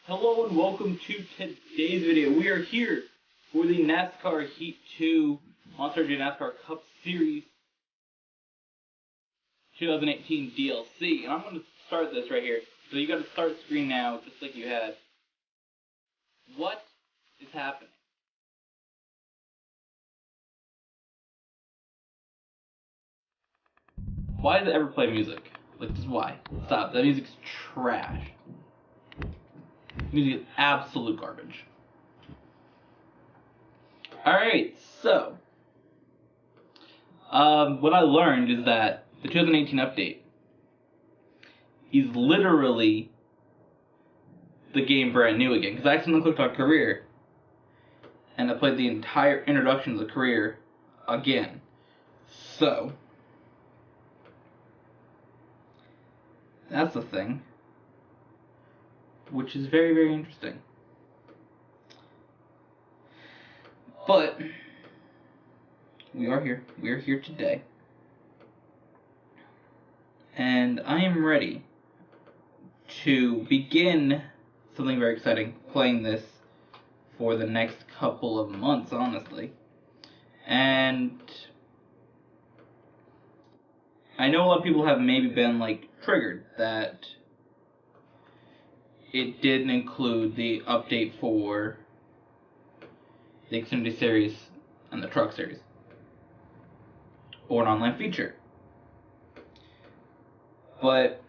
Hello and welcome to today's video. We are here for the NASCAR Heat 2 Monster Energy NASCAR Cup Series 2018 DLC. And I'm going to start this right here. So you got to start screen now, just like you had. What is happening? Why does it ever play music? Like, just why? Stop. That music's trash. Music is absolute garbage. Alright, so what I learned is that the 2018 update is literally the game brand new again. Because I accidentally clicked on career and I played the entire introduction of the career again. So that's the thing, which is very, very interesting. But we are here. We are here today. And I am ready to begin something very exciting, playing this for the next couple of months, honestly. And I know a lot of people have maybe been like triggered that it didn't include the update for the Xfinity Series and the Truck Series, or an online feature. But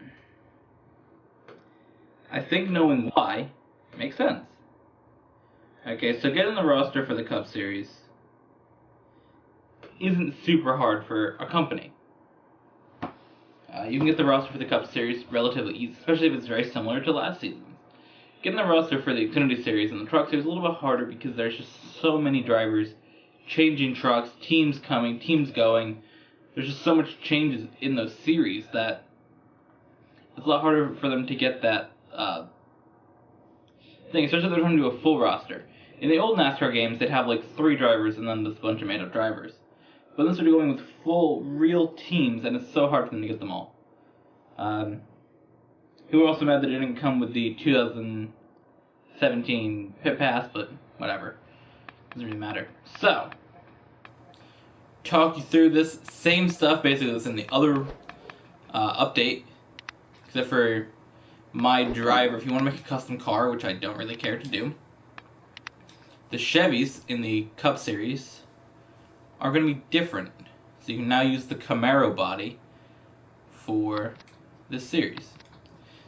I think knowing why makes sense. Okay, so getting the roster for the Cup Series isn't super hard for a company. You can get the roster for the Cup Series relatively easy, especially if it's very similar to last season. Getting the roster for the Xfinity Series and the Truck Series is a little bit harder because there's just so many drivers changing trucks, teams coming, teams going. There's just so much changes in those series that it's a lot harder for them to get that thing, especially if they're trying to do a full roster. In the old NASCAR games, they'd have like 3 drivers and then this bunch of made-up drivers. But this they're going with full, real teams, and it's so hard for them to get them all. Who are also mad that it didn't come with the 2017 pit pass, but whatever. Doesn't really matter. So, talk you through this same stuff basically that's in the other update, except for my driver. If you want to make a custom car, which I don't really care to do, the Chevys in the Cup Series are going to be different. So you can now use the Camaro body for this series.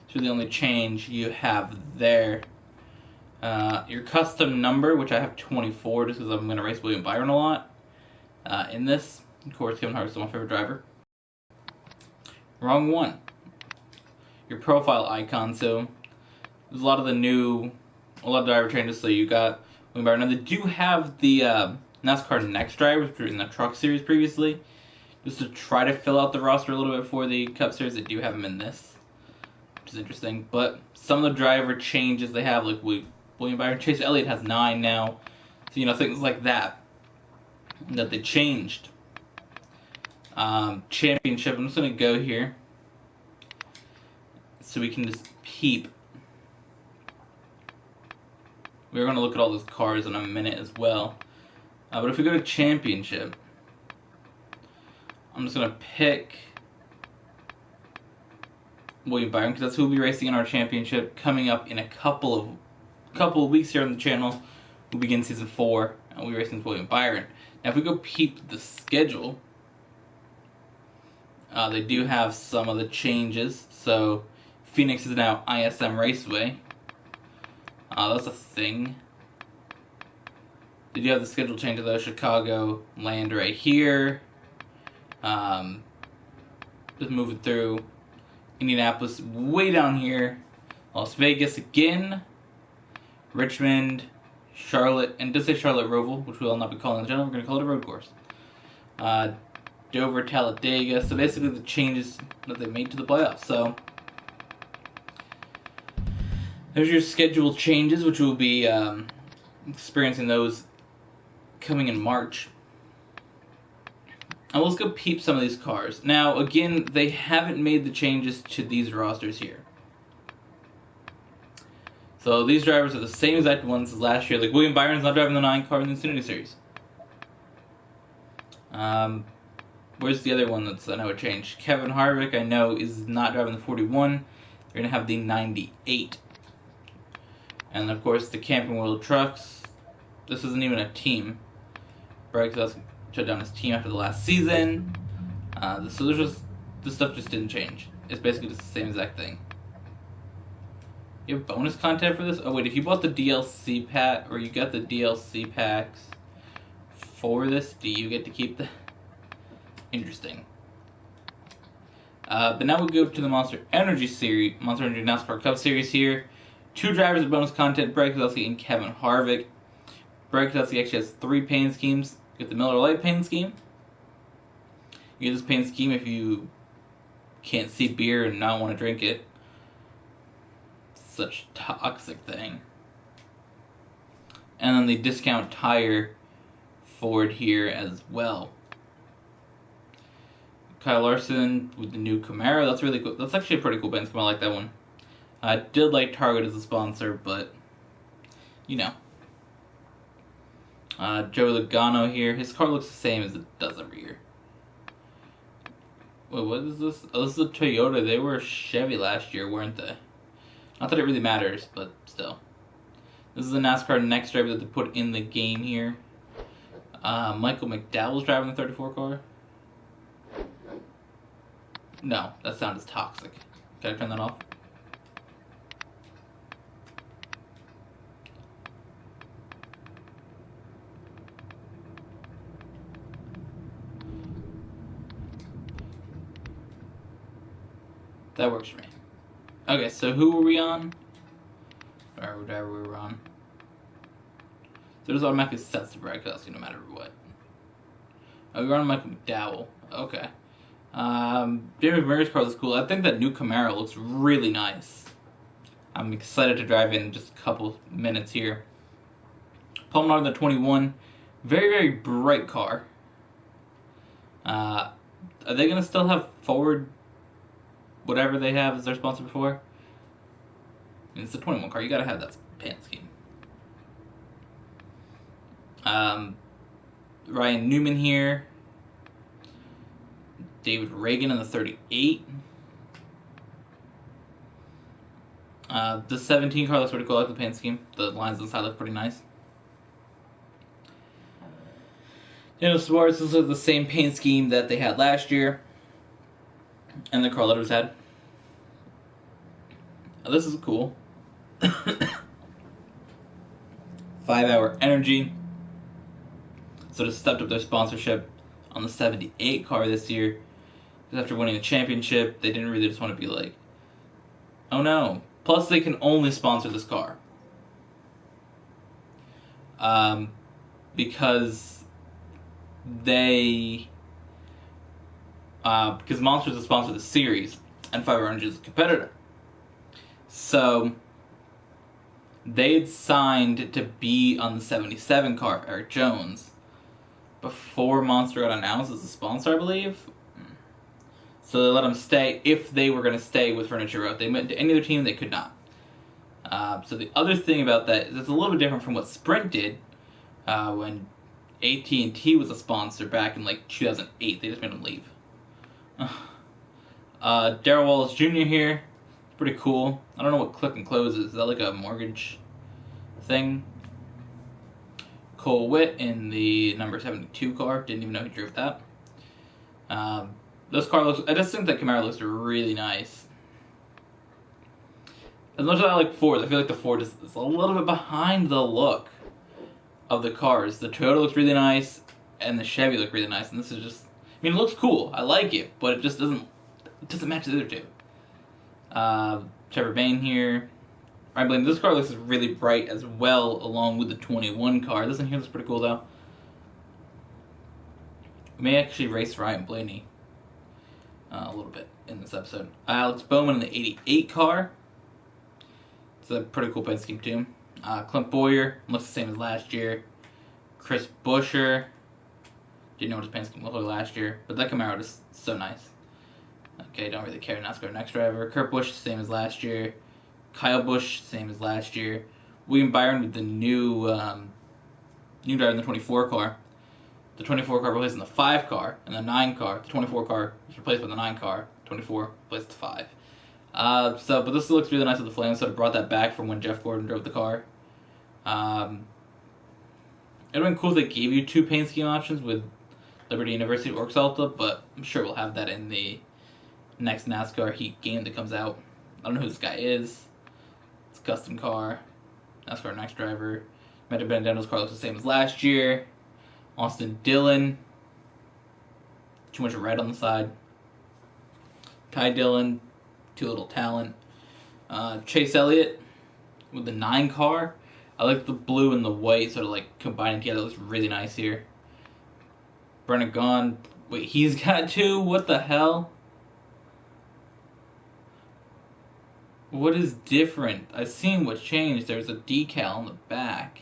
So the only change you have there, your custom number, which I have 24 just because I'm going to race William Byron a lot. In this, of course, Kevin Harvick is my favorite driver. Wrong one. Your profile icon, so there's a lot of driver changes, so you got William Byron. Now they do have the NASCAR Next drivers, which were in the Truck Series previously. Just to try to fill out the roster a little bit for the Cup Series, they do have them in this, which is interesting. But some of the driver changes they have, like William Byron, Chase Elliott has 9 now. So, things like that they changed. Championship, I'm just going to go here so we can just peep. We're going to look at all those cars in a minute as well. But if we go to championship, I'm just going to pick William Byron because that's who we'll be racing in our championship coming up in a couple of weeks here on the channel. We'll begin season 4 and we'll be racing with William Byron. Now if we go peep the schedule, they do have some of the changes. So Phoenix is now ISM Raceway. That's a thing. They do have the schedule change though. Chicago land right here. Just moving through. Indianapolis way down here. Las Vegas again. Richmond, Charlotte, and does say Charlotte Roval, which we will not be calling the channel. We're going to call it a road course. Dover, Talladega. So basically the changes that they made to the playoffs. So there's your schedule changes, which we'll be experiencing those coming in March. And let's go peep some of these cars. Now, again, they haven't made the changes to these rosters here. So these drivers are the same exact ones as last year. Like William Byron's not driving the 9 car in the Xfinity Series. Where's the other one that's I know it changed? Kevin Harvick I know is not driving the 41. They're gonna have the 98. And of course the Camping World Trucks. This isn't even a team. Brad Keselowski shut down his team after the last season. So this stuff just didn't change. It's basically just the same exact thing. You have bonus content for this? Oh wait, if you bought the DLC pack, or you got the DLC packs for this, do you get to keep the... Interesting. But now we go to the Monster Energy Series, Monster Energy NASCAR Cup Series here. 2 drivers of bonus content, Brad Keselowski and Kevin Harvick. Brad Keselowski actually has 3 paint schemes. You get the Miller Lite paint scheme. You get this paint scheme if you can't see beer and not want to drink it. Such a toxic thing. And then the discount tire for it here as well. Kyle Larson with the new Camaro. That's really cool. That's actually a pretty cool paint scheme. I like that one. I did like Target as a sponsor, but you know. Joe Logano here. His car looks the same as it does every year. Wait, what is this? Oh, this is a Toyota. They were a Chevy last year, weren't they? Not that it really matters, but still. This is a NASCAR Next driver that they put in the game here. Michael McDowell's driving the 34 car. No, that sound is toxic. Can I turn that off? That works for me. Okay, so who were we on? Whatever driver we were on. So it just automatically sets to Brad Keselowski no matter what. Oh, we were on Michael McDowell. Okay. Jamie McMurray's car looks cool. I think that new Camaro looks really nice. I'm excited to drive in just a couple minutes here. Paul Menard, the 21. Very, very bright car. Are they going to still have Ford, whatever they have as their sponsor before? I mean, it's the 21 car. You got to have that paint scheme. Ryan Newman here. David Reagan in the 38. The 17 car looks pretty cool. I like the paint scheme. The lines on the side look pretty nice. Daniel Suarez is the same paint scheme that they had last year. And the car letters had. Oh, this is cool. 5-Hour Energy. So just stepped up their sponsorship on the 78 car this year. Because after winning the championship, they didn't really just want to be like, oh no. Plus, they can only sponsor this car. Because Monster is a sponsor of the series, and 5-Hour Energy is a competitor. So they had signed to be on the 77 car of Eric Jones before Monster got announced as a sponsor, I believe. So they let them stay if they were going to stay with Furniture Road. They went to any other team, they could not. So the other thing about that is it's a little bit different from what Sprint did when AT&T was a sponsor back in like 2008. They just made them leave. Darrell Wallace Jr. here. Pretty cool. I don't know what Click and Close is. Is that like a mortgage thing? Cole Witt in the number 72 car. Didn't even know he drove that. This car looks... I just think that Camaro looks really nice. As much as I like Fords, I feel like the Ford is a little bit behind the look of the cars. The Toyota looks really nice, and the Chevy look really nice, and this is just... I mean, it looks cool. I like it, but it just doesn't match the other two. Trevor Bayne here. Ryan Blaney. This car looks really bright as well, along with the 21 car. This one here looks pretty cool, though. We may actually race Ryan Blaney a little bit in this episode. Alex Bowman in the 88 car. It's a pretty cool paint scheme, too. Clint Boyer looks the same as last year. Chris Buescher. Didn't know what his paint scheme looked like last year, but that Camaro is so nice. Okay, don't really care. NASCAR Next driver. Kurt Busch, same as last year. Kyle Busch, same as last year. William Byron with the new driver in the 24 car. The 24 car replacing the 5 car, and the 9 car. The 24 car was replaced by the 9 car. 24 replaced the 5. But this looks really nice with the flames, so I brought that back from when Jeff Gordon drove the car. It would have been cool if they gave you 2 paint scheme options with Liberty University or Salta, but I'm sure we'll have that in the next NASCAR Heat game that comes out. I don't know who this guy is. It's a custom car. NASCAR next driver. Meta Benedetto's car looks the same as last year. Austin Dillon. Too much red on the side. Ty Dillon. Too little talent. Chase Elliott with the 9 car. I like the blue and the white sort of like combining together. It looks really nice here. Brennan Gaughan. Wait, he's got 2? What the hell? What is different? I've seen what changed. There's a decal on the back.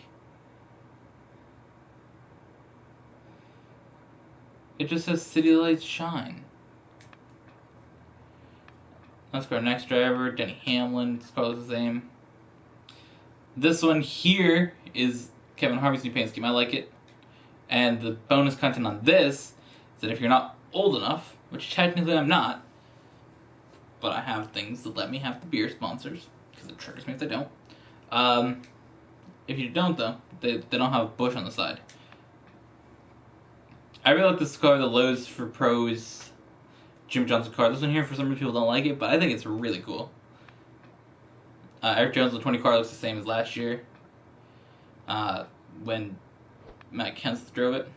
It just says City Lights Shine. Let's go our next driver, Denny Hamlin. This car looks the same. This one here is Kevin Harvick's new paint scheme. I like it. And the bonus content on this is that if you're not old enough, which technically I'm not, but I have things that let me have the beer sponsors, because it triggers me if they don't. If you don't, though, they don't have a bush on the side. I really like this car, the Lowe's for Pros Jim Johnson car. This one here, for some people don't like it, but I think it's really cool. Eric Jones' 20 car looks the same as last year, when Matt Kenseth drove it.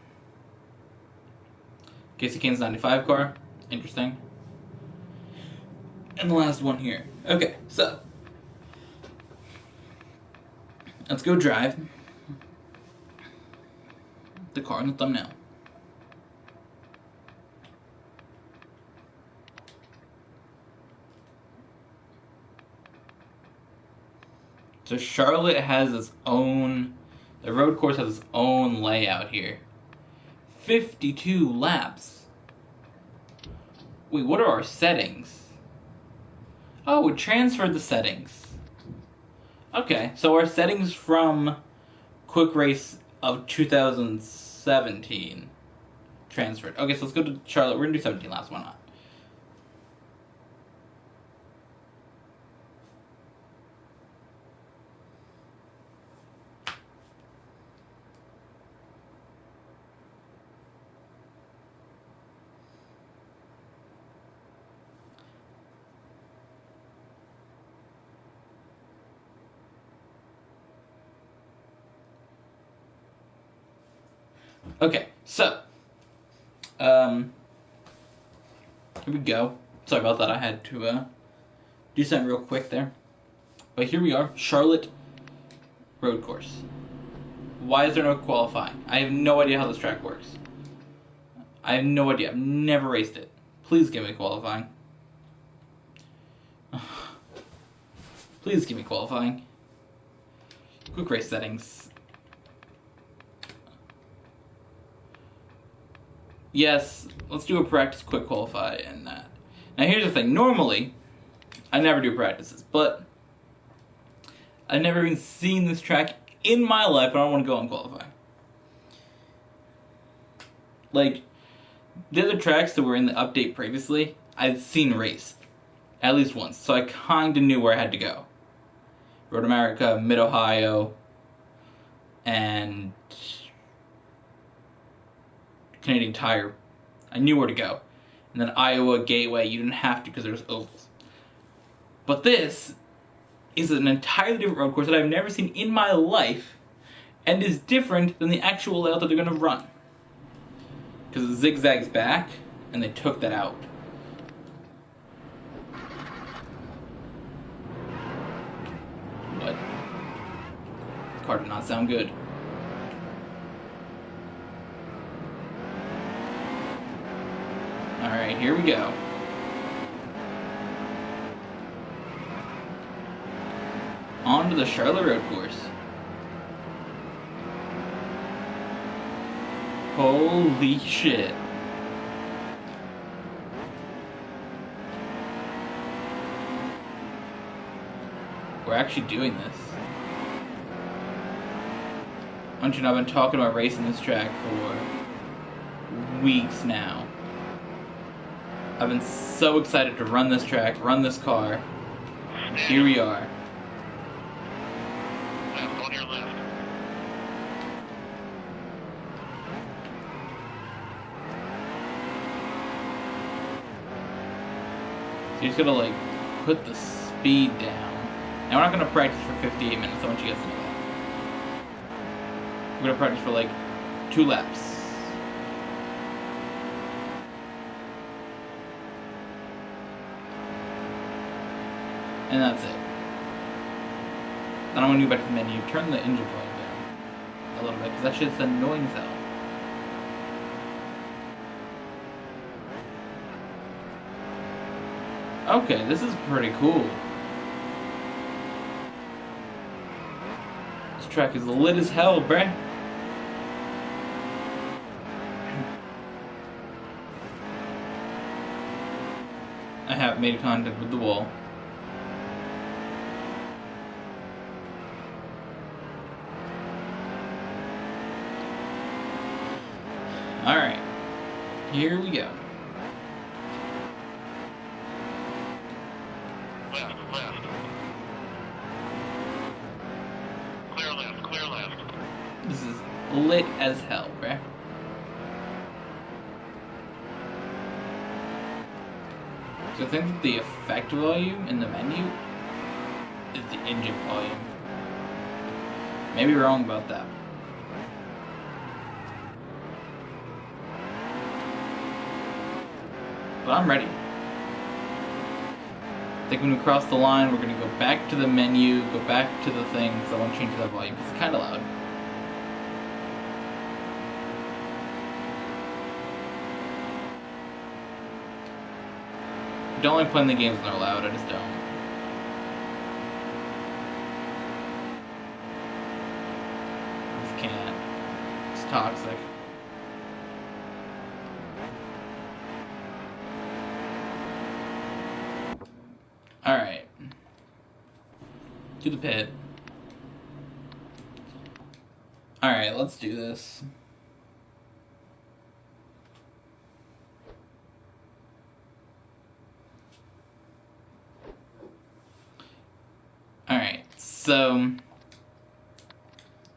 Casey Kane's 95 car, interesting. And the last one here. Okay, so let's go drive the car in the thumbnail. So Charlotte has its own, the road course has its own layout here. 52 laps. Wait, what are our settings? Oh, it transferred the settings. Okay, so our settings from Quick Race of 2017 transferred. Okay, so let's go to Charlotte. We're gonna do 17 laps, why not? Okay, so, here we go. Sorry about that, I had to, do something real quick there. But here we are, Charlotte road course. Why is there no qualifying? I have no idea how this track works. I have no idea, I've never raced it. Please give me qualifying. Please give me qualifying. Quick race settings. Yes, let's do a practice quick qualify and that. Now here's the thing, normally, I never do practices, but I've never even seen this track in my life, but I don't want to go and qualify. Like, the other tracks that were in the update previously, I'd seen raced, at least once, so I kinda knew where I had to go. Road America, Mid-Ohio, and Canadian Tire. I knew where to go. And then Iowa, Gateway, you didn't have to because there was ovals. But this is an entirely different road course that I've never seen in my life and is different than the actual layout that they're going to run. Because it zigzags back, and they took that out. But the car did not sound good. Alright, here we go. On to the Charlotte road course. Holy shit. We're actually doing this. Don't you know, I've been talking about racing this track for weeks now. I've been so excited to run this track, run this car. Here we are. Left, on your left. So you're just gonna like put the speed down. Now we're not gonna practice for 58 minutes, I want you guys to know that. We're gonna practice for like 2 laps. And that's it. Then I'm gonna go back to the menu, turn the engine volume down a little bit, because that shit's annoying as hell. Okay, this is pretty cool. This track is lit as hell, bruh. I have made contact with the wall. Alright, here we go. Left, left. Clear left, clear left. This is lit as hell, bruh. So I think that the effect volume in the menu is the engine volume. Maybe wrong about that. But I'm ready. I think when we cross the line, we're going to go back to the menu, go back to the thing, because I want to change that volume, because it's kind of loud. I don't like playing the games when they're loud, I just don't. I just can't. It's toxic. Alright. To the pit. Alright, let's do this. Alright, so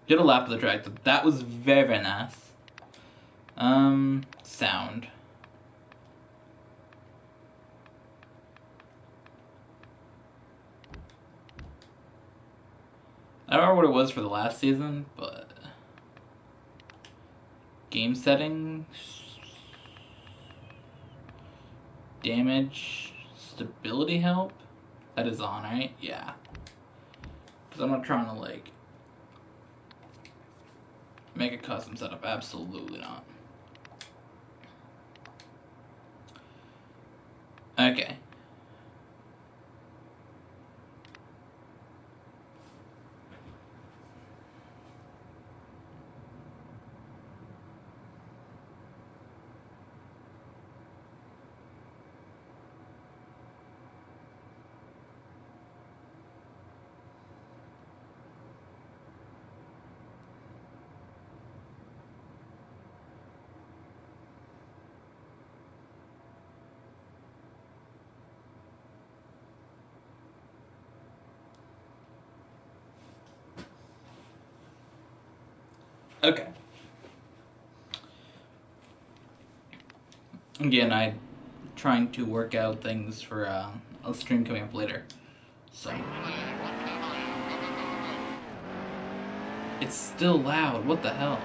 did a lap of the track. That was very, very nice. Sound. I don't remember what it was for the last season, but game settings, damage, stability help. That is on, right? Yeah. Because I'm not trying to like make a custom setup. Absolutely not. Okay. Okay. Again, I'm trying to work out things for a stream coming up later. So it's still loud. What the hell?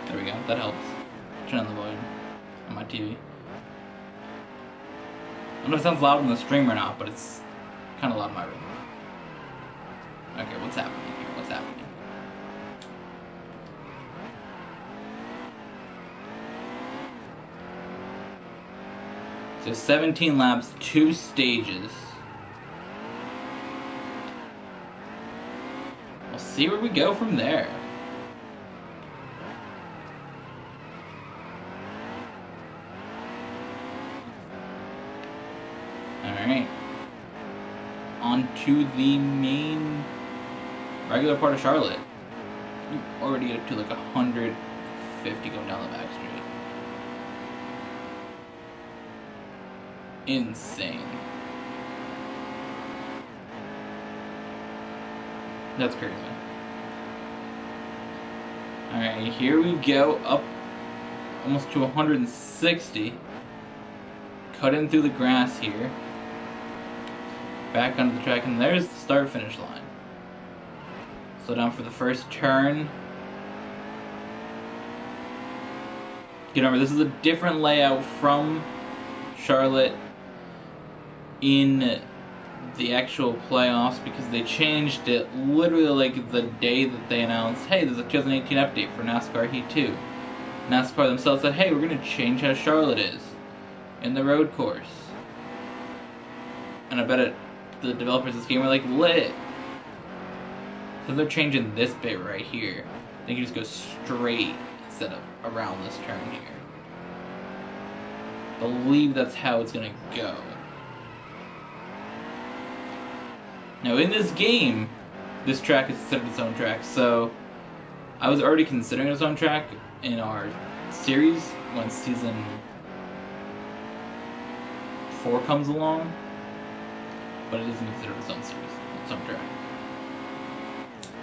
There we go. That helps. Turn on the volume on my TV. I don't know if it sounds loud in the stream or not, but it's kind of loud in my room. Okay, what's happening here? What's happening? So 17 laps, 2 stages. We'll see see where we go from there. Alright. On to the main regular part of Charlotte. You already get up to like 150 going down the back street. Insane. That's crazy. Alright, here we go, up almost to 160. Cut in through the grass here. Back onto the track, and there's the start-finish line. Slow down for the first turn. Remember, this is a different layout from Charlotte in the actual playoffs because they changed it literally like the day that they announced, hey, there's a 2018 update for NASCAR Heat 2. NASCAR themselves said, hey, we're going to change how Charlotte is in the road course. And I bet the developers of this game were like, lit. So they're changing this bit right here. They can just go straight instead of around this turn here. I believe that's how it's going to go. Now in this game, this track is considered its own track, so I was already considering its own track in our series when season 4 comes along, but it isn't considered its own series, its own track.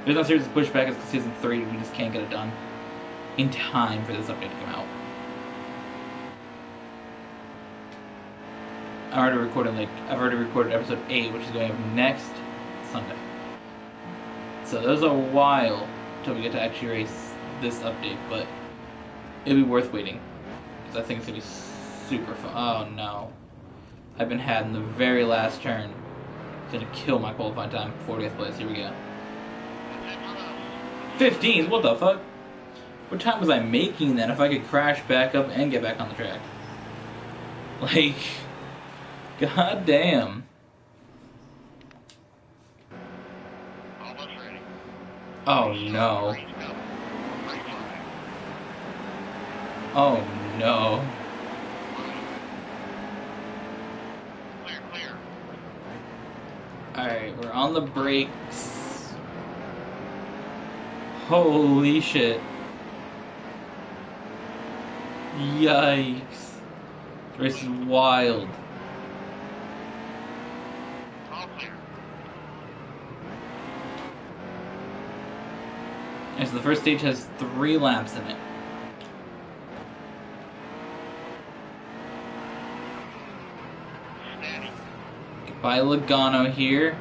There's no series of pushback, it's because season 3 we just can't get it done in time for this update to come out. I've already recorded episode 8, which is going up next Sunday. So there's a while till we get to actually race this update, but it'll be worth waiting because I think it's gonna be super fun. Oh no, I've been had in the very last turn. It's gonna kill my qualifying time. 40th place. Here we go. 15. What the fuck? What time was I making that? If I could crash back up and get back on the track, like, god damn. Oh no. Oh no. Clear. Alright, we're on the brakes. Holy shit. Yikes. This race is wild. All clear. And so the first stage has 3 laps in it. Steady. By Logano here.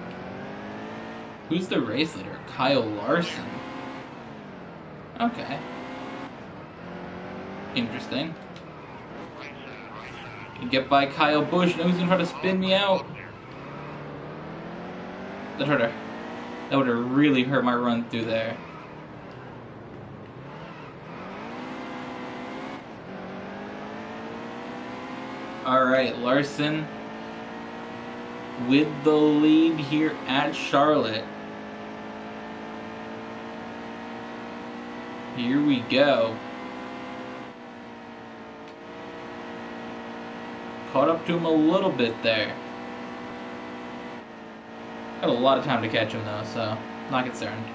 Who's the race leader? Kyle Larson. Okay. Interesting. Right side. You get by Kyle Busch. Now who's gonna try to spin me out? That would have really hurt my run through there. Alright, Larson with the lead here at Charlotte. Here we go. Caught up to him a little bit there. Got a lot of time to catch him though, so not concerned.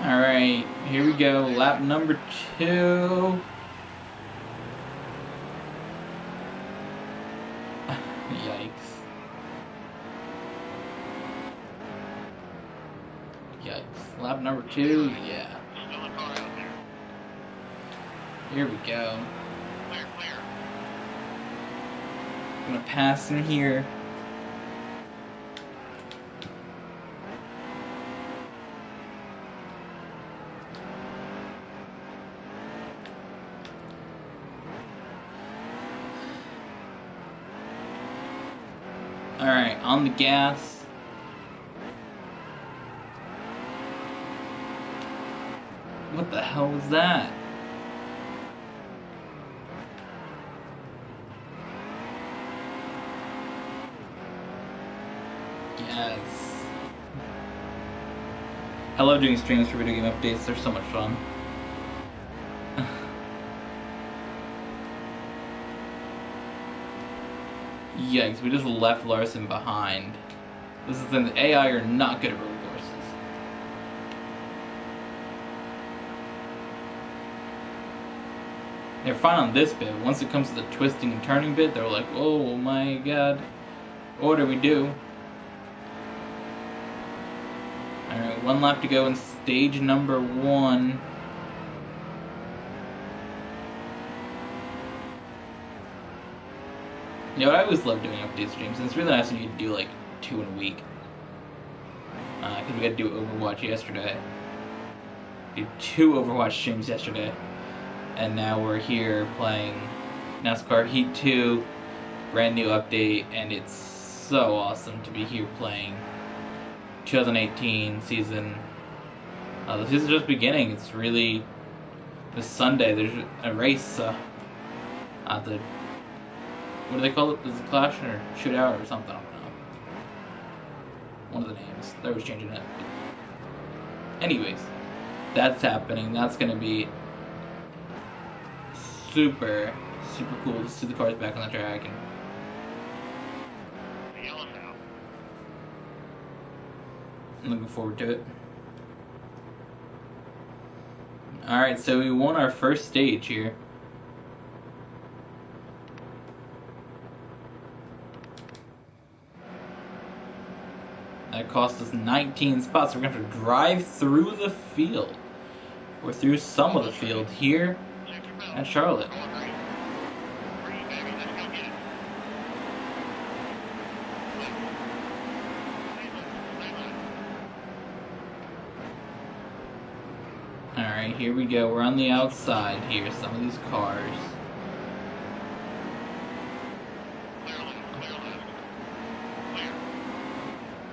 Alright, here we go, lap number 2. Yikes. Yikes. Lap number 2, yeah. Still a car out there. Here we go. Clear. I'm gonna pass him here. Alright, on the gas. What the hell was that? Yes. I love doing streams for video game updates. They're so much fun. Yikes, we just left Larson behind. This is the thing, the AI are not good at road courses. They're fine on this bit, but once it comes to the twisting and turning bit, they're like, oh my god, what do we do? Alright, one lap to go in stage number 1. You know, I always love doing update streams, and it's really nice when you do like 2 in a week. Because we got to do Overwatch yesterday. Did 2 Overwatch streams yesterday. And now we're here playing NASCAR Heat 2, brand new update, and it's so awesome to be here playing 2018 season. The season's just beginning. It's really this Sunday. There's a race. The what do they call it? Is it Clash or Shootout or something? I don't know. One of the names. They're always changing it. Anyways, that's happening. That's gonna be super cool to see the cars back on the track. And I'm looking forward to it. Alright, so we won our first stage here. That cost us 19 spots. We're going to have to drive through the field. Or through some of the field here at Charlotte. Alright, here we go. We're on the outside here, some of these cars.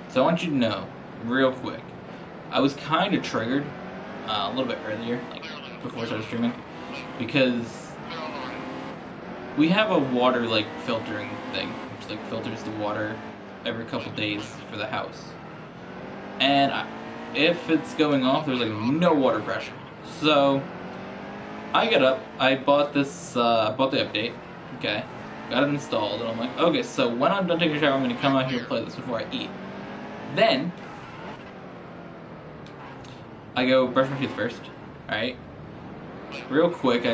So I want you to know, real quick, I was kind of triggered a little bit earlier, like before I started streaming, because we have a water like filtering thing, which like filters the water every couple days for the house. And if it's going off, there's like no water pressure. So I got up, I bought this, bought the update, okay, got it installed, and I'm like, okay, so when I'm done taking a shower, I'm going to come out here and play this before I eat. Then I go brush my teeth first, alright? Real quick, I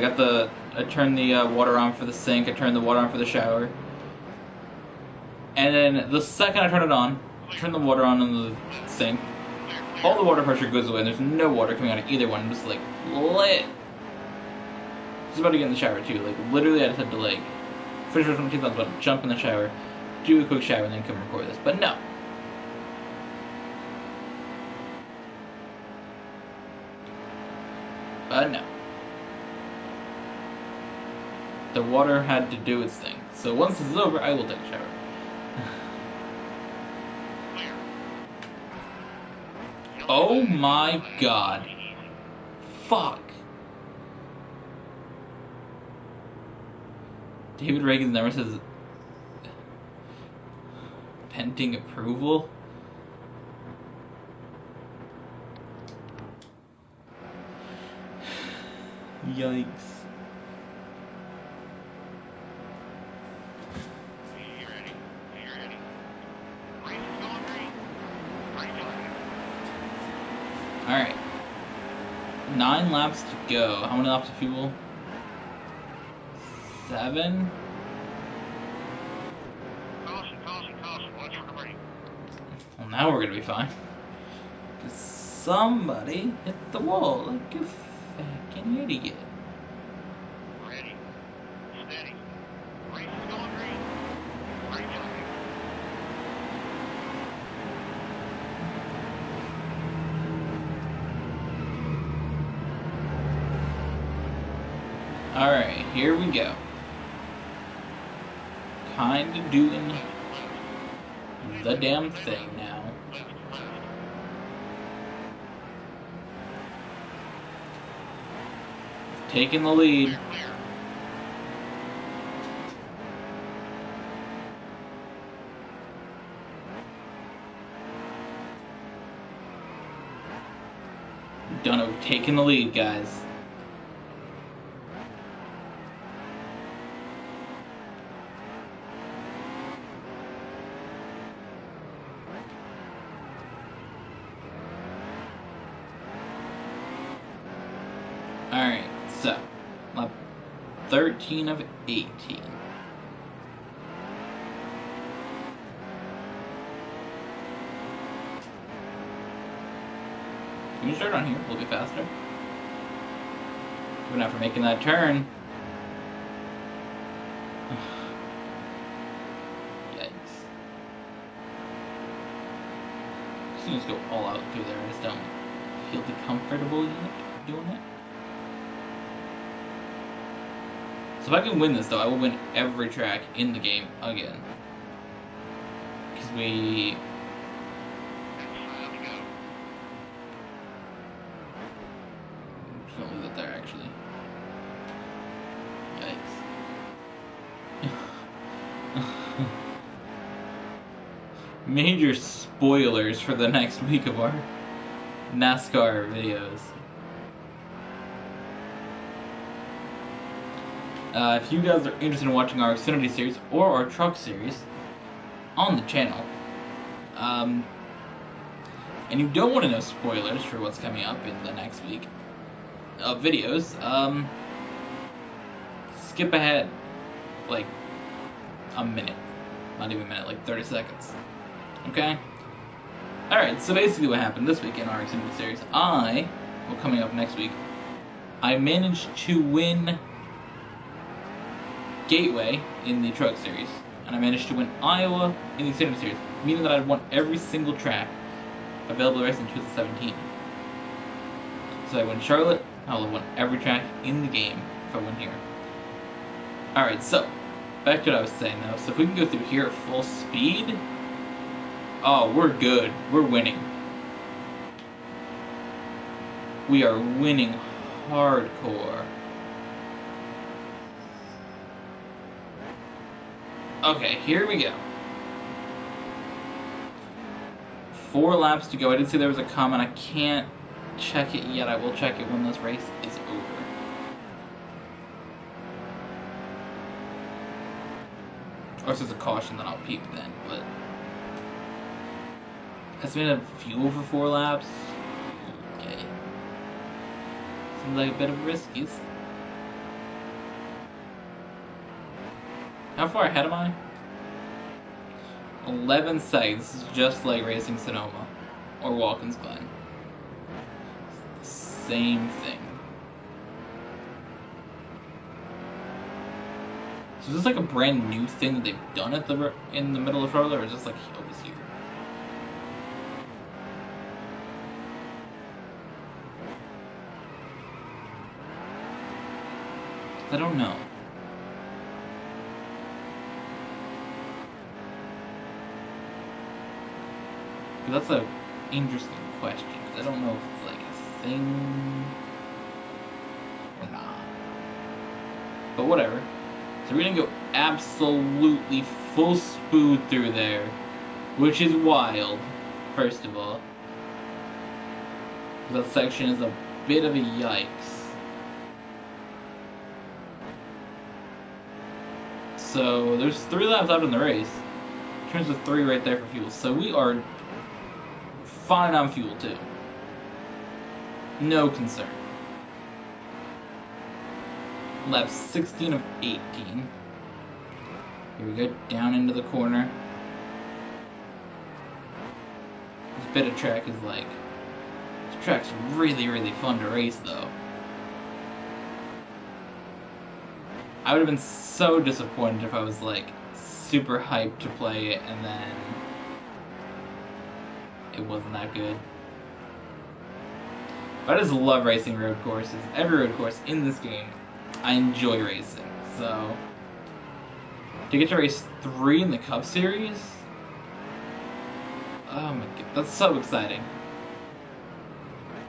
turn the water on for the sink, I turn the water on for the shower. And then the second I turn it on, turn the water on in the sink, all the water pressure goes away and there's no water coming out of either one. I'm just like, lit! Just about to get in the shower too, like literally I just had to like, finish brushing my teeth, I was about to jump in the shower, do a quick shower and then come record this, but no. No. The water had to do its thing. So once this is over, I will take a shower. Oh my god. Fuck. David Reagan's number says pending approval. Yikes. Alright. 9 laps to go. How many laps of fuel? 7? Caution, watch for the brake. Well, now we're gonna be fine. Somebody hit the wall like a fucking idiot. Ready. Steady. Race is going green. Right on. Alright, here we go. Kinda doing the damn thing now. Taking the lead. done overtaking the lead, guys. Alright, so lap 13 of 18. Can you start on here a little bit faster? Even after making that turn. Yikes. Just need to go all out through there. I just don't feel too comfortable yet doing it. So if I can win this, though, I will win every track in the game again. Because we... Just gonna leave it there, actually. Yikes. Major spoilers for the next week of our NASCAR videos. If you guys are interested in watching our Xfinity series or our truck series on the channel, and you don't want to know spoilers for what's coming up in the next week of videos, skip ahead like a minute, not even a minute, like 30 seconds. Okay? Alright, so basically what happened this week in our Xfinity series, coming up next week, I managed to win Gateway in the truck series, and I managed to win Iowa in the Xfinity series, meaning that I'd won every single track available to race in 2017. So I win Charlotte, I'll have won every track in the game if I win here. Alright, so, back to what I was saying though. So if we can go through here at full speed, oh, we're good. We're winning. We are winning hardcore. Okay, here we go. 4 laps to go. I did see there was a comment. I can't check it yet. I will check it when this race is over. Or if there's a caution, then I'll peep then. But estimated fuel for 4 laps. Okay. Seems like a bit of riskies. How far ahead am I? 11 seconds. This is just like racing Sonoma or Watkins Glen. Same thing. So is this like a brand new thing that they've done at in the middle of Florida, or is this like always here? I don't know. That's an interesting question, because I don't know if it's like a thing or not. But whatever. So we're gonna go absolutely full spood through there, which is wild, first of all. That section is a bit of a yikes. So there's 3 laps left in the race. Turns to 3 right there for fuel. So we are fine on fuel too. No concern. Lap 16 of 18. Here we go, down into the corner. This bit of track is like... This track's really, really fun to race though. I would have been so disappointed if I was like super hyped to play it and then it wasn't that good. But I just love racing road courses. Every road course in this game, I enjoy racing. So to get to race 3 in the Cup Series, oh my god, that's so exciting.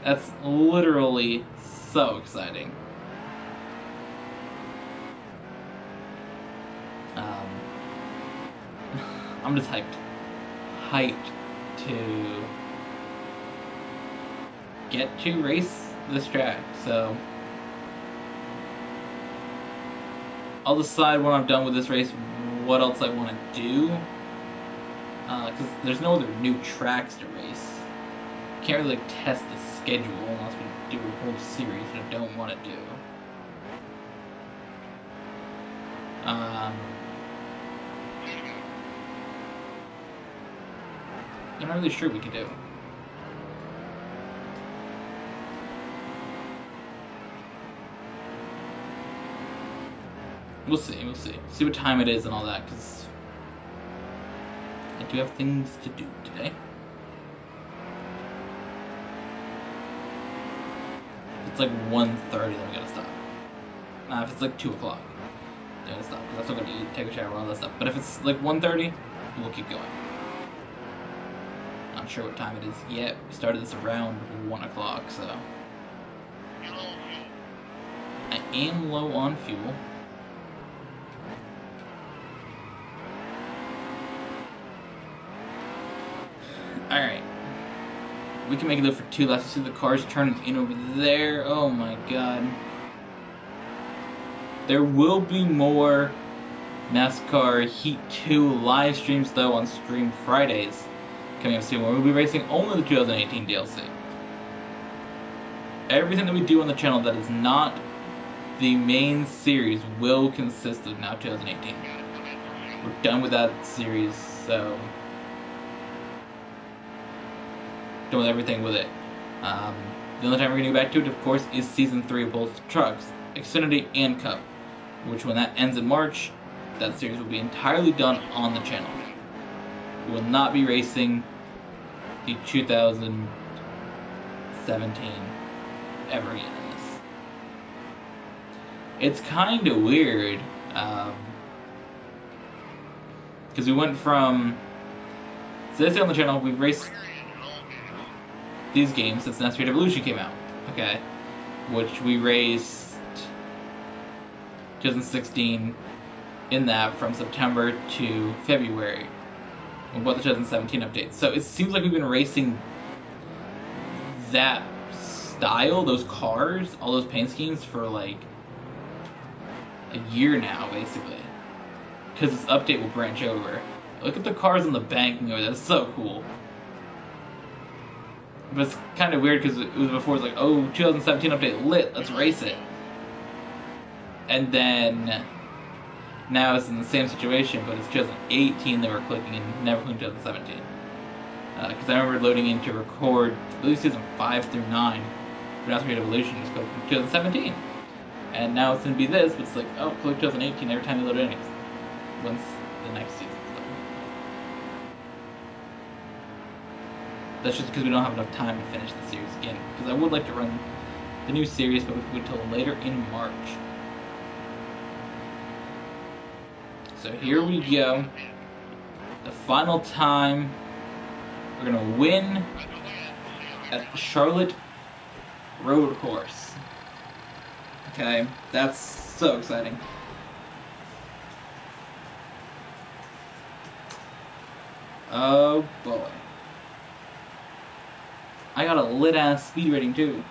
That's literally so exciting. I'm just hyped to get to race this track. So I'll decide when I'm done with this race what else I want to do. Because there's no other new tracks to race. Can't really test the schedule unless we do a whole series, which I don't want to do. I'm not really sure we can do. We'll see. See what time it is and all that, because I do have things to do today. If it's like 1:30, then we gotta stop. If it's like 2 o'clock, then we gotta stop, because I still gotta eat, take a shower, all that stuff. But if it's like 1:30, we'll keep going. Not sure what time it is yet. We started this around 1 o'clock, so I am low on fuel. Alright. We can make it live for 2 laps. See the cars turning in over there. Oh my god. There will be more NASCAR Heat 2 live streams, though, on Stream Fridays coming up soon, where we'll be racing only the 2018 DLC. Everything that we do on the channel that is not the main series will consist of now 2018. We're done with that series, so done with everything with it. The only time we're going to go back to it, of course, is Season 3 of both trucks, Xfinity and Cup, which when that ends in March, that series will be entirely done on the channel. We will not be racing the 2017 ever again in this. It's kind of weird, because we went from, so this on the channel, we've raced these games since Nascar Evolution came out, okay, which we raced 2016 in that from September to February. We bought the 2017 update. So it seems like we've been racing that style, those cars, all those paint schemes for like a year now, basically. Because this update will branch over. Look at the cars on the bank over there. That's so cool. But it's kind of weird because it was before, it's like, oh, 2017 update lit, let's race it. And then now it's in the same situation, but it's 2018 that we're clicking and never clicking 2017. Because I remember loading in to record at least season 5 through 9 for Nascar Evolution, just clicking 2017. And now it's going to be this, but it's like, oh, click 2018 every time you load it in. Once the next season's done. That's just because we don't have enough time to finish the series again. Because I would like to run the new series, but we can wait until later in March. So here we go. The final time. We're going to win at the Charlotte Road Course. Okay, that's so exciting. Oh boy. I got a lit ass speed rating too.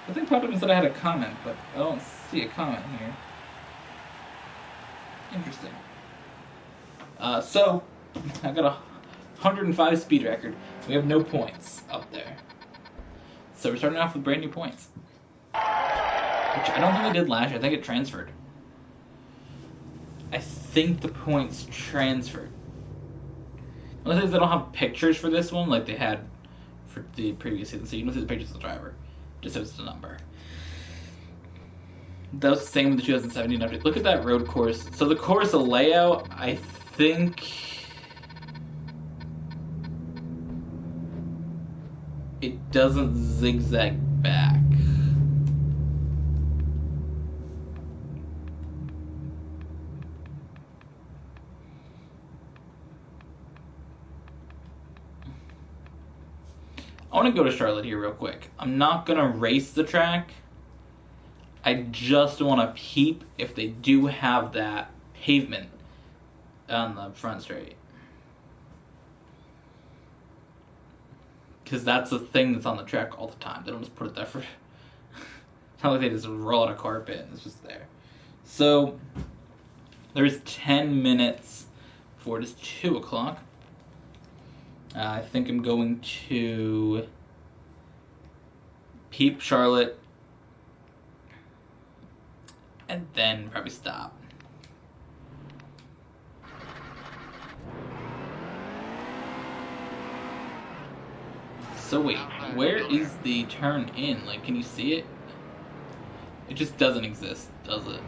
I think Popcorn said I had a comment, but I don't see a comment here. Interesting. So, I got a 105 speed record. We have no points up there. So we're starting off with brand new points. Which I don't think I did last year. I think it transferred. I think the points transferred. Unless they don't have pictures for this one like they had for the previous season. So you don't see the pictures of the driver. Just shows the number. That was the same with the 2017 update. Look at that road course. So the course layout, I think it doesn't zigzag back. I want to go to Charlotte here real quick. I'm not going to race the track. I just want to peep if they do have that pavement on the front straight. Because that's the thing that's on the track all the time. They don't just put it there for... It's not like they just roll out a carpet and it's just there. So, there's 10 minutes before it is 2 o'clock. I think I'm going to peep Charlotte and then probably stop. So wait, where is the turn in? Like, can you see it? It just doesn't exist, does it?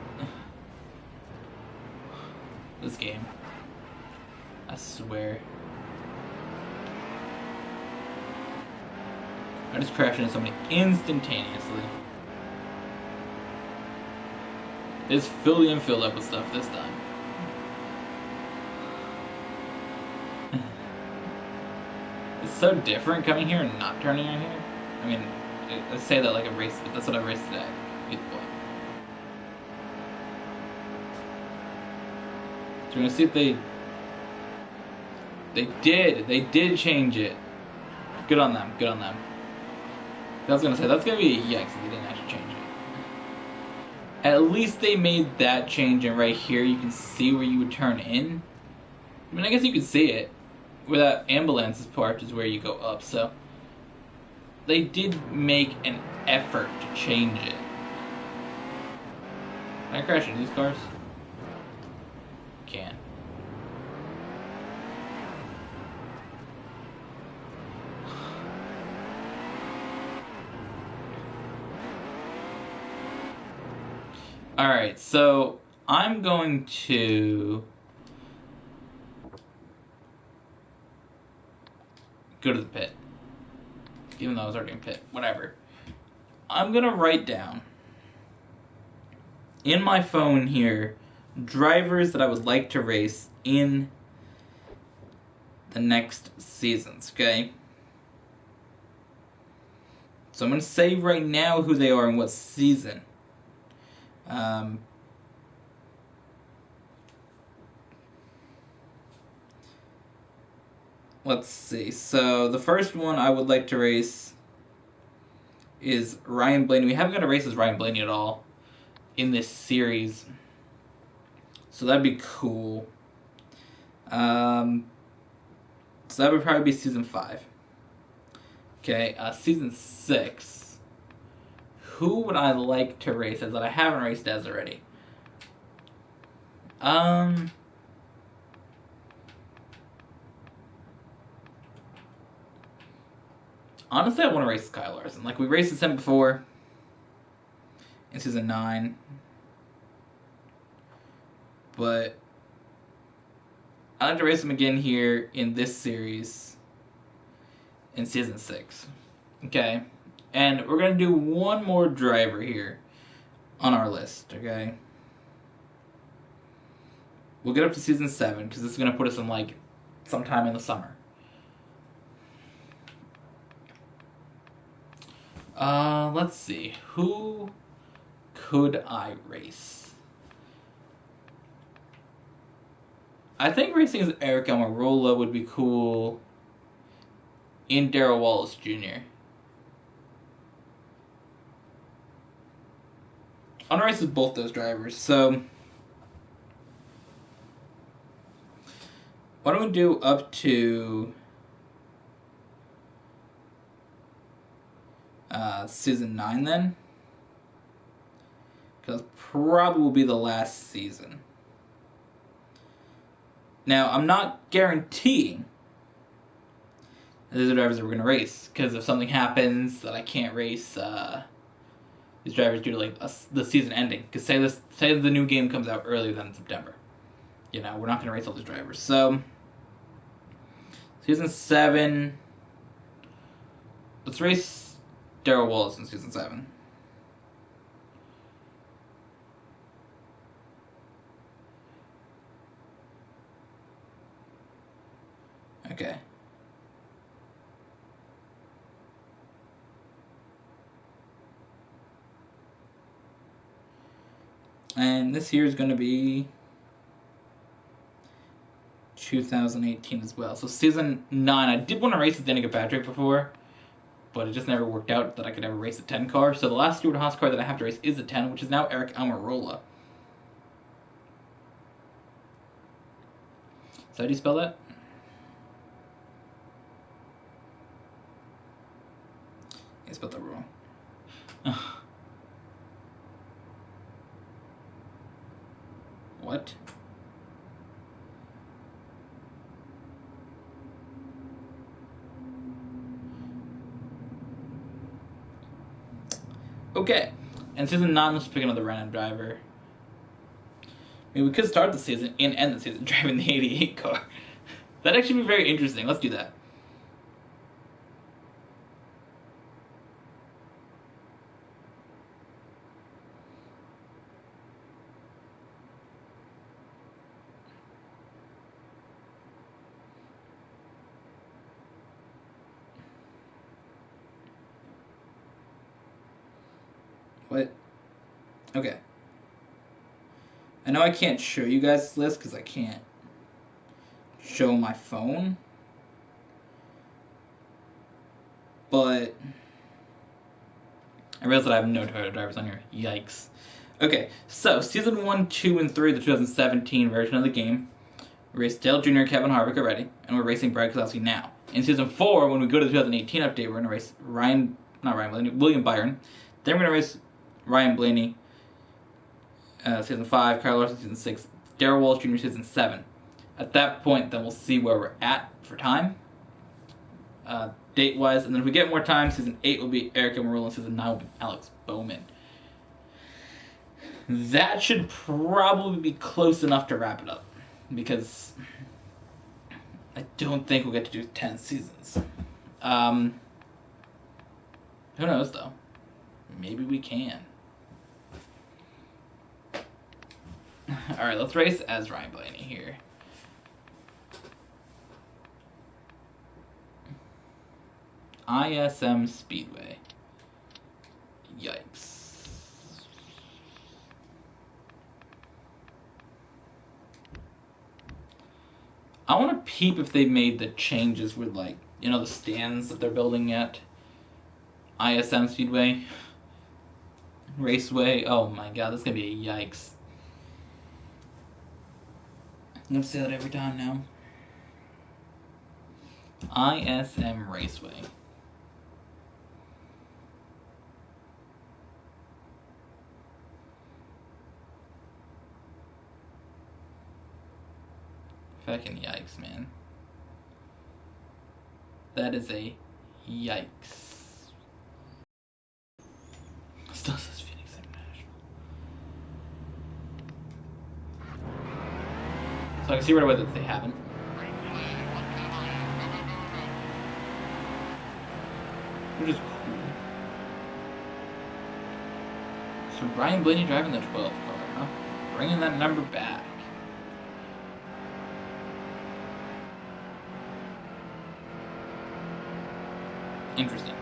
This game. I swear. I just crashed into somebody instantaneously. They just fill the infield up with stuff this time. It's so different coming here and not turning right here. I mean, I say that like a race, but that's what I raced today. Either way. So we're gonna see if they did change it. Good on them, good on them. I was gonna say, that's gonna be a yikes if they didn't actually change it. At least they made that change, and right here you can see where you would turn in. I mean, I guess you can see it. Where that ambulance's parked is where you go up, so they did make an effort to change it. Can I crash into these cars? Can. Alright, so I'm going to go to the pit. Even though I was already in pit. Whatever. I'm going to write down in my phone here drivers that I would like to race in the next seasons, okay? So I'm going to say right now who they are and what season. Let's see. So the first one I would like to race is Ryan Blaney. We haven't got a race as Ryan Blaney at all in this series, so that'd be cool. So that would probably be season 5. Okay, season 6. Who would I like to race as that I haven't raced as already? Honestly, I want to race Kyle Larson. Like, we raced him before in season 9. But I'd like to race him again here in this series in season 6. Okay? And we're going to do one more driver here on our list, okay? We'll get up to season 7, because this is going to put us in, like, sometime in the summer. Let's see. Who could I race? I think racing as Eric Almirola would be cool in Darrell Wallace Jr. I want to race with both those drivers, so why don't we do up to season 9 then? Because probably will be the last season. Now, I'm not guaranteeing these are drivers that we're going to race, because if something happens that I can't race these drivers due to like the season ending, because say the new game comes out earlier than September, you know, we're not going to race all these drivers. So season 7, let's race Darrell Wallace in season 7. Okay. And this year is going to be 2018 as well. So season 9, I did want to race with Danica Patrick before, but it just never worked out that I could ever race a 10 car. So the last Stewart Haas car that I have to race is a 10, which is now Eric Almirola. So how do you spell that? I spelled that wrong. What? Okay. And season 9, let's pick another random driver. I mean, we could start the season and end the season driving the 88 car. That'd actually be very interesting. Let's do that. What? Okay. I know I can't show you guys this list because I can't show my phone. But I realize that I have no Toyota drivers on here. Yikes. Okay, so Season 1, 2, and 3 of the 2017 version of the game. We raced Dale Jr. and Kevin Harvick already, and we're racing Brad Keselowski now. In Season 4, when we go to the 2018 update, we're going to race William Byron. Then we're going to race Ryan Blaney, Season 5, Kyle Larson, Season 6, Darrell Walsh Jr., Season 7. At that point, then we'll see where we're at for time, date-wise, and then if we get more time, Season 8 will be Eric Almirola, and Season 9 will be Alex Bowman. That should probably be close enough to wrap it up, because I don't think we'll get to do 10 seasons. Who knows, though? Maybe we can. Alright, let's race as Ryan Blaney here. ISM Speedway. Yikes. I want to peep if they made the changes with, like, you know, the stands that they're building at ISM Speedway. Raceway. Oh my god, this is going to be a yikes. I'm going to say that every time now. ISM Raceway. Fucking yikes, man. That is a yikes. Still says Phoenix International. So I can see right away that they haven't. Which is cool. So Ryan Blaney driving the 12 car, huh? Bringing that number back. Interesting.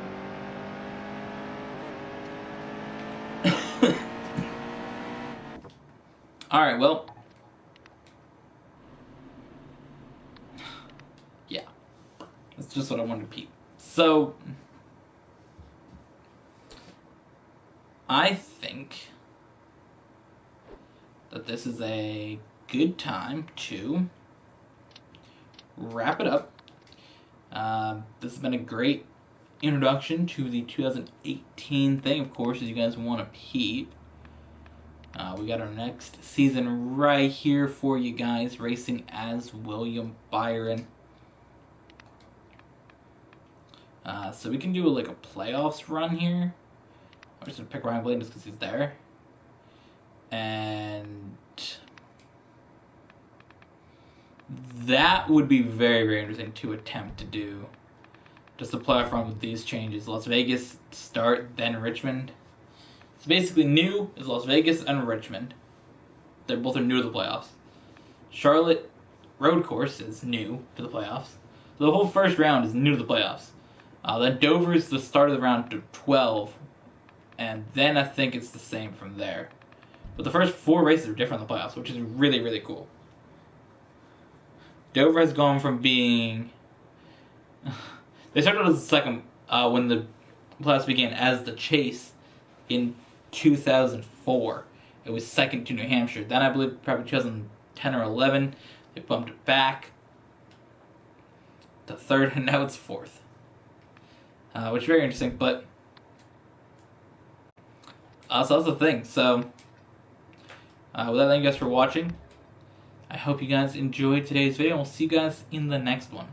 Alright, well. Yeah. That's just what I wanted to peep. So, I think that this is a good time to wrap it up. This has been a great introduction to the 2018 thing, of course, as you guys want to peep. We got our next season right here for you guys, racing as William Byron. So we can do like a playoffs run here. I'm just going to pick Ryan Blaney just because he's there. And that would be very, very interesting to attempt to do. Just a playoff run with these changes. Las Vegas start, then Richmond. So basically new is Las Vegas and Richmond. They both are new to the playoffs. Charlotte Road Course is new to the playoffs. So the whole first round is new to the playoffs. Then Dover is the start of the round to 12. And then I think it's the same from there. But the first 4 races are different in the playoffs, which is really, really cool. Dover has gone from being... They started as the second when the class began as the Chase in 2004. It was second to New Hampshire. Then I believe probably 2010 or 11, they bumped it back to third, and now it's fourth, which is very interesting. But so that's the thing. So with that, thank you guys for watching. I hope you guys enjoyed today's video, and we'll see you guys in the next one.